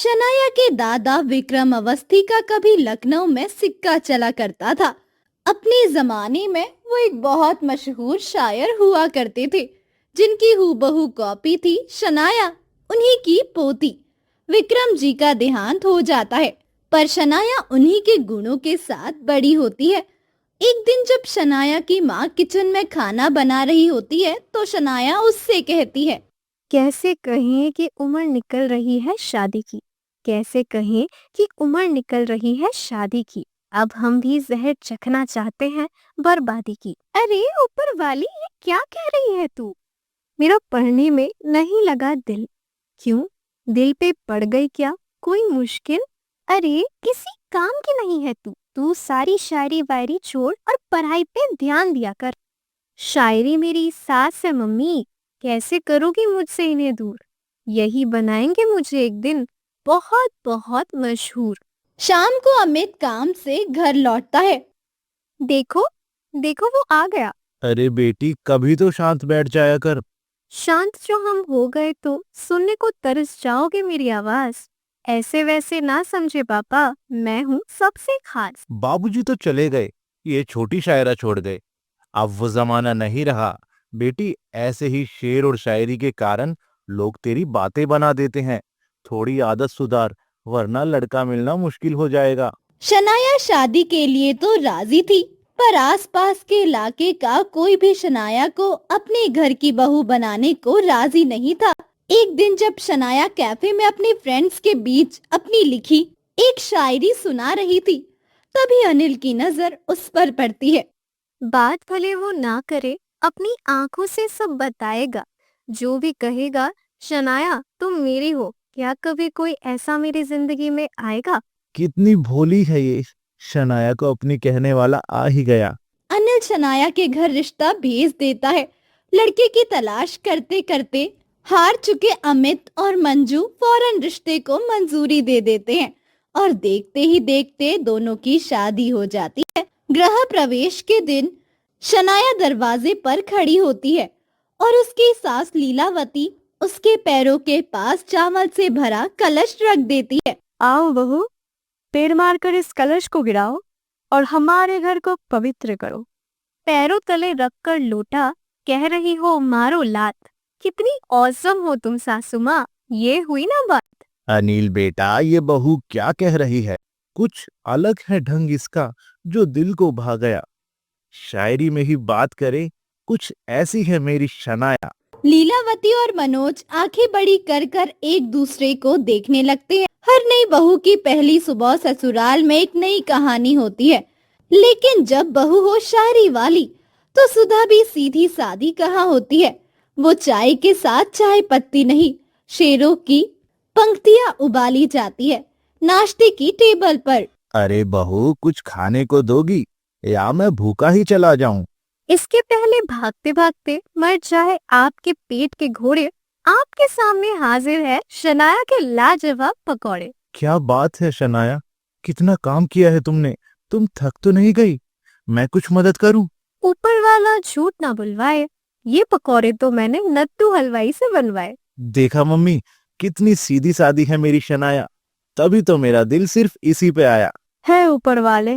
शनाया के दादा विक्रम अवस्थी का कभी लखनऊ में सिक्का चला करता था। अपने जमाने में वो एक बहुत मशहूर शायर हुआ करते थे, जिनकी हूबहू कॉपी थी शनाया, उन्हीं की पोती। विक्रम जी का देहांत हो जाता है, पर शनाया उन्हीं के गुणों के साथ बड़ी होती है। एक दिन जब शनाया की माँ किचन में खाना बना रही होती है, तो शनाया उससे कहती है, कैसे कहें कि उम्र निकल रही है शादी की। कैसे कहें कि उम्र निकल रही है शादी की। अब हम भी जहर चखना चाहते हैं बर्बादी की। अरे ऊपर वाली, ये क्या कह रही है तू? मेरा पढ़ने में नहीं लगा दिल। क्यों? दिल पे पड़ गई क्या कोई मुश्किल? अरे किसी काम की नहीं है तू। तू सारी शायरी वायरी छोड़ और पढ़ाई पे ध्यान दिया कर। शायरी मेरी सास है मम्मी, कैसे करोगी मुझसे इन्हें दूर? यही बनाएंगे मुझे एक दिन बहुत बहुत मशहूर। शाम को अमित काम से घर लौटता है। देखो देखो वो आ गया। अरे बेटी, कभी तो शांत बैठ जाया कर। शांत जो हम हो गए तो सुनने को तरस जाओगे मेरी आवाज। ऐसे वैसे ना समझे पापा, मैं हूँ सबसे खास। बाबूजी तो चले गए, ये छोटी शायरा छोड़ गए। अब वो जमाना नहीं रहा बेटी। ऐसे ही शेर और शायरी के कारण लोग तेरी बातें बना देते हैं। थोड़ी आदत सुधार, वरना लड़का मिलना मुश्किल हो जाएगा। शनाया शादी के लिए तो राजी थी, पर आसपास के इलाके का कोई भी शनाया को अपने घर की बहू बनाने को राजी नहीं था। एक दिन जब शनाया कैफे में अपने फ्रेंड्स के बीच अपनी लिखी एक शायरी सुना रही थी, तभी अनिल की नजर उस पर पड़ती है। बात भले वो ना करे, अपनी आंखों से सब बताएगा। जो भी कहेगा, शनाया तुम मेरी हो। क्या कभी कोई ऐसा मेरी जिंदगी में आएगा? कितनी भोली है ये। शनाया को अपनी कहने वाला आ ही गया। अनिल शनाया के घर रिश्ता भेज देता है। लड़के की तलाश करते करते हार चुके अमित और मंजू फौरन रिश्ते को मंजूरी दे देते हैं और देखते ही देखते दोनों की शादी हो जाती है। गृह प्रवेश के दिन शनाया दरवाजे पर खड़ी होती है और उसकी सास लीलावती उसके पैरों के पास चावल से भरा कलश रख देती है। आओ बहू, पैर मारकर इस कलश को गिराओ और हमारे घर को पवित्र करो। पैरों तले रखकर लोटा, कह रही हो मारो लात। कितनी औसम हो तुम सासू माँ। ये हुई ना बात। अनिल बेटा, ये बहू क्या कह रही है? कुछ अलग है ढंग इसका, जो दिल को भा गया। शायरी में ही बात करे, कुछ ऐसी है मेरी शनाया। लीलावती और मनोज आंखें बड़ी कर कर एक दूसरे को देखने लगते हैं। हर नई बहू की पहली सुबह ससुराल में एक नई कहानी होती है, लेकिन जब बहू हो शायरी वाली, तो सुधा भी सीधी सादी कहाँ होती है। वो चाय के साथ चाय पत्ती नहीं, शेरों की पंक्तियां उबाली जाती है नाश्ते की टेबल पर। अरे बहू, कुछ खाने को दोगी या मैं भूखा ही चला जाऊं? इसके पहले भागते भागते मर जाए आपके पेट के घोड़े, आपके सामने हाजिर है शनाया के लाजवाब पकौड़े। क्या बात है शनाया, कितना काम किया है तुमने। तुम थक तो नहीं गई? मैं कुछ मदद करूं? ऊपर वाला झूठ ना बुलवाए, ये पकौड़े तो मैंने नत्थू हलवाई से बनवाए। देखा मम्मी, कितनी सीधी सादी है मेरी शनाया। तभी तो मेरा दिल सिर्फ इसी पे आया। है ऊपर वाले,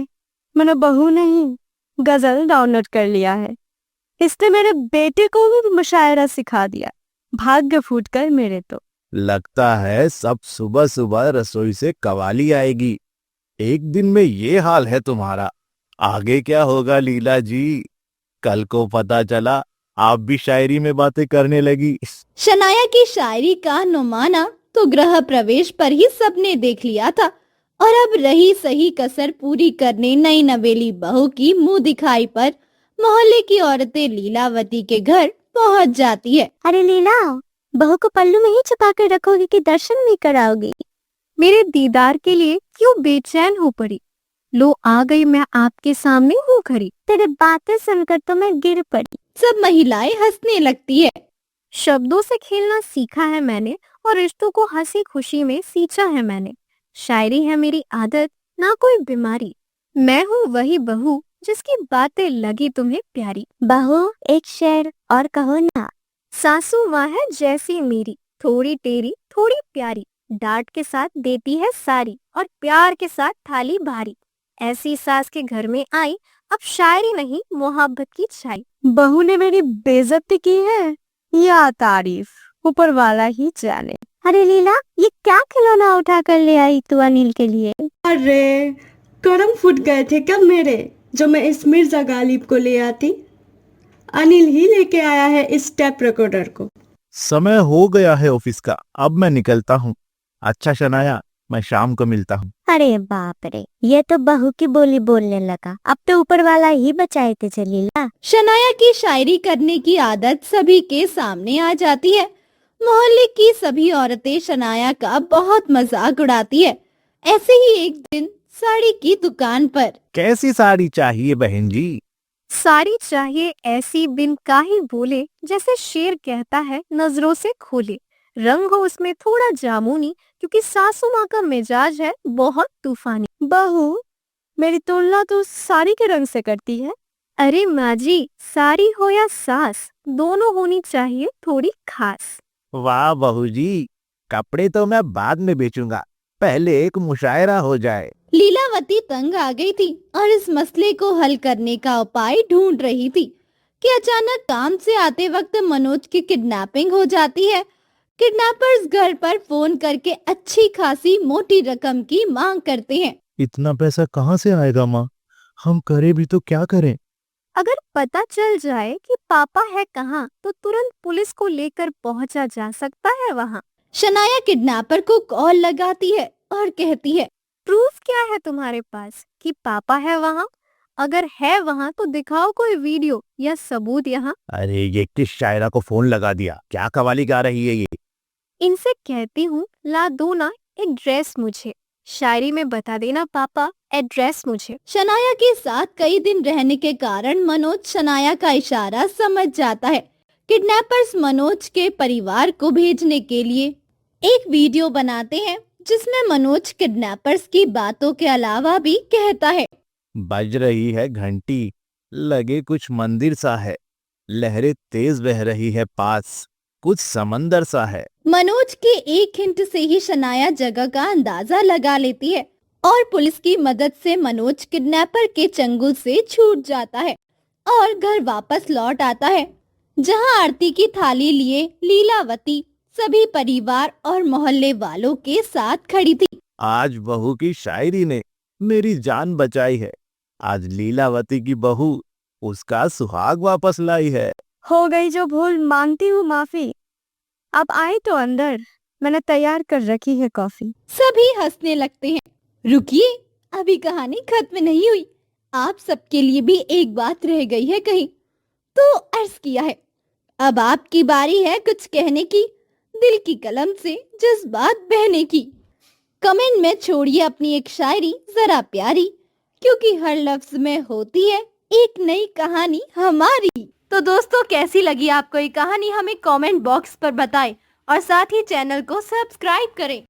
मैंने बहू नहीं गजल डाउनलोड कर लिया है। इसने मेरे बेटे को भी मुशायरा सिखा दिया। भाग्य फूट कर मेरे तो। लगता है सब सुबह सुबह रसोई से कवाली आएगी। एक दिन में ये हाल है तुम्हारा। आगे क्या होगा लीला जी? कल को पता चला आप भी शायरी में बातें करने लगी। शनाया की शायरी का नुमाना तो गृह प्रवेश पर ही सबने देख लिया था, और अब रही सही कसर पूरी करने नई नवेली बहू की मुंह दिखाई पर मोहल्ले की औरतें लीलावती के घर पहुंच जाती है। अरे लीला, बहू को पल्लू में ही छुपा कर रखोगी कि दर्शन भी कराओगी? मेरे दीदार के लिए क्यों बेचैन हो पड़ी? लो आ गई मैं आपके सामने हूँ खड़ी। तेरे बातें सुनकर तो मैं गिर पड़ी। सब महिलाएं हंसने लगती है। शब्दों से खेलना सीखा है मैंने और रिश्तों को हंसी खुशी में सींचा है मैंने। शायरी है मेरी आदत, ना कोई बीमारी। मैं हूँ वही बहू जिसकी बातें लगी तुम्हें प्यारी। बहू एक शेर और कहो ना। सासू माँ है जैसी मेरी, थोड़ी टेरी थोड़ी प्यारी। डांट के साथ देती है सारी और प्यार के साथ थाली भारी। ऐसी सास के घर में आई, अब शायरी नहीं मोहब्बत की छाई। बहू ने मेरी बेइज्जती की है या तारीफ, ऊपर वाला ही जाने। अरे लीला, ये क्या खिलौना उठा कर ले आई तू अनिल के लिए? अरे करम फूट गए थे कब मेरे, जो मैं इस मिर्जा गालिब को ले आती। अनिल ही लेके आया है इस टेप रिकॉर्डर को। समय हो गया है ऑफिस का, अब मैं निकलता हूँ। अच्छा शनाया, मैं शाम को मिलता हूँ। अरे बाप रे, ये तो बहू की बोली बोलने लगा। अब तो ऊपर वाला ही बचाए थे लीला। शनाया की शायरी करने की आदत सभी के सामने आ जाती है। मोहल्ले की सभी औरतें शनाया का बहुत मजाक उड़ाती है। ऐसे ही एक दिन साड़ी की दुकान पर कैसी साड़ी चाहिए बहन जी? साड़ी चाहिए ऐसी बिन काहे बोले, जैसे शेर कहता है नजरों से खोले। रंग हो उसमें थोड़ा जामुनी, क्योंकि सासू माँ का मिजाज है बहुत तूफानी। बहू, मेरी तुलना तो साड़ी के रंग से करती है। अरे माँ जी, साड़ी हो या सास, दोनों होनी चाहिए थोड़ी खास। वाह बहू जी, कपड़े तो मैं बाद में बेचूंगा, पहले एक मुशायरा हो जाए। लीलावती तंग आ गई थी और इस मसले को हल करने का उपाय ढूंढ रही थी कि अचानक काम से आते वक्त मनोज की किडनैपिंग हो जाती है। किडनैपर्स घर पर फोन करके अच्छी खासी मोटी रकम की मांग करते हैं। इतना पैसा कहाँ से आएगा माँ? हम करें भी तो क्या करें? अगर पता चल जाए कि पापा है कहाँ, तो तुरंत पुलिस को लेकर पहुंचा जा सकता है वहाँ। शनाया किडनैपर को कॉल लगाती है और कहती है, प्रूफ क्या है तुम्हारे पास कि पापा है वहाँ? अगर है वहाँ तो दिखाओ कोई वीडियो या सबूत यहाँ। अरे ये किस शायरा को फोन लगा दिया, क्या कवाली गा रही है ये? इनसे कहती हूँ ला दो ना एक ड्रेस मुझे, शायरी में बता देना पापा एड्रेस मुझे। शनाया के साथ कई दिन रहने के कारण मनोज शनाया का इशारा समझ जाता है। किडनैपर्स मनोज के परिवार को भेजने के लिए एक वीडियो बनाते हैं, जिसमें मनोज किडनैपर्स की बातों के अलावा भी कहता है, बज रही है घंटी, लगे कुछ मंदिर सा है, लहरें तेज बह रही है पास, कुछ समंदर सा है। मनोज के एक हिंट से ही शनाया जगह का अंदाजा लगा लेती है और पुलिस की मदद से मनोज किडनैपर के चंगुल से छूट जाता है और घर वापस लौट आता है, जहां आरती की थाली लिए लीलावती सभी परिवार और मोहल्ले वालों के साथ खड़ी थी। आज बहू की शायरी ने मेरी जान बचाई है। आज लीलावती की बहू उसका सुहाग वापस लाई है। हो गई जो भूल, मांगती हूँ माफी। अब आए तो अंदर, मैंने तैयार कर रखी है कॉफी। सभी हंसने लगते हैं। रुकिए, अभी कहानी खत्म नहीं हुई। आप सबके लिए भी एक बात रह गई है कहीं तो अर्ज किया है। अब आपकी बारी है कुछ कहने की, दिल की कलम से जज्बात बहने की। कमेंट में छोड़िए अपनी एक शायरी जरा प्यारी, क्योंकि हर लफ्ज में होती है एक नई कहानी हमारी। तो दोस्तों, कैसी लगी आपको ये कहानी हमें कमेंट बॉक्स पर बताएं और साथ ही चैनल को सब्सक्राइब करें।